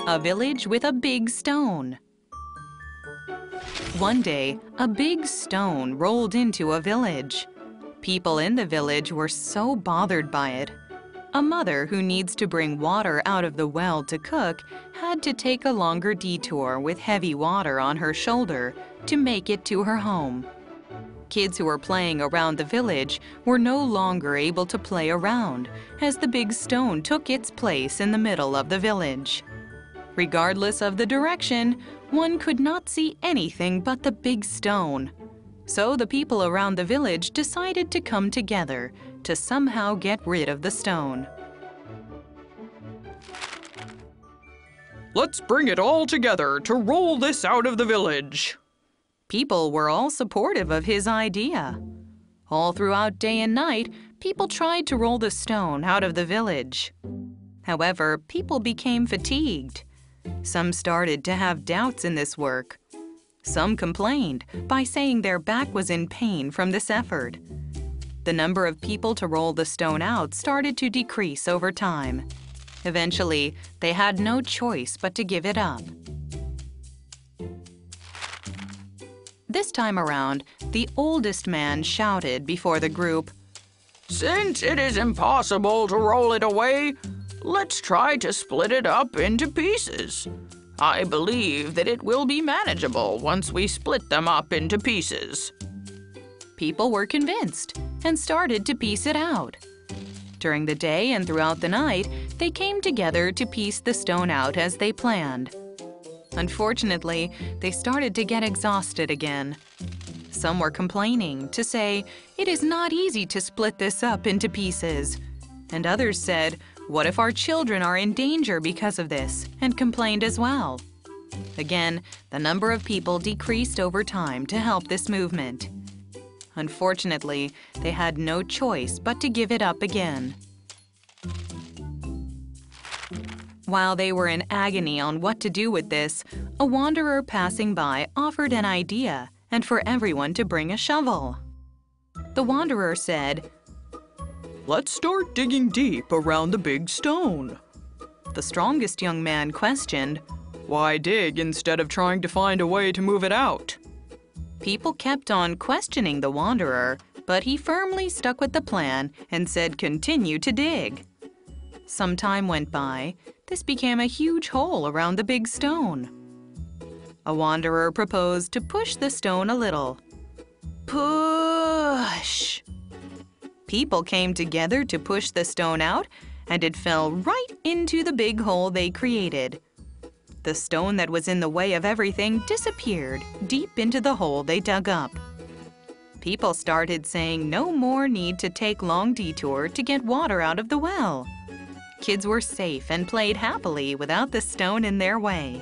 A village with a big stone. One day, a big stone rolled into a village. People in the village were so bothered by it. A mother who needs to bring water out of the well to cook had to take a longer detour with heavy water on her shoulder to make it to her home. Kids who were playing around the village were no longer able to play around as the big stone took its place in the middle of the village. Regardless of the direction, one could not see anything but the big stone. So the people around the village decided to come together to somehow get rid of the stone. Let's bring it all together to roll this out of the village. People were all supportive of his idea. All throughout day and night, people tried to roll the stone out of the village. However, people became fatigued. Some started to have doubts in this work. Some complained by saying their back was in pain from this effort. The number of people to roll the stone out started to decrease over time. Eventually, they had no choice but to give it up. This time around, the oldest man shouted before the group, "Since it is impossible to roll it away, let's try to split it up into pieces. I believe that it will be manageable once we split them up into pieces." People were convinced and started to piece it out. During the day and throughout the night, they came together to piece the stone out as they planned. Unfortunately, they started to get exhausted again. Some were complaining to say, "It is not easy to split this up into pieces." And others said, "What if our children are in danger because of this?" and complained as well. Again, the number of people decreased over time to help this movement. Unfortunately, they had no choice but to give it up again. While they were in agony on what to do with this, a wanderer passing by offered an idea and for everyone to bring a shovel. The wanderer said, "Let's start digging deep around the big stone." The strongest young man questioned, "Why dig instead of trying to find a way to move it out?" People kept on questioning the wanderer, but he firmly stuck with the plan and said continue to dig. Some time went by. This became a huge hole around the big stone. A wanderer proposed to push the stone a little. Push! People came together to push the stone out, and it fell right into the big hole they created. The stone that was in the way of everything disappeared deep into the hole they dug up. People started saying no more need to take long detour to get water out of the well. Kids were safe and played happily without the stone in their way.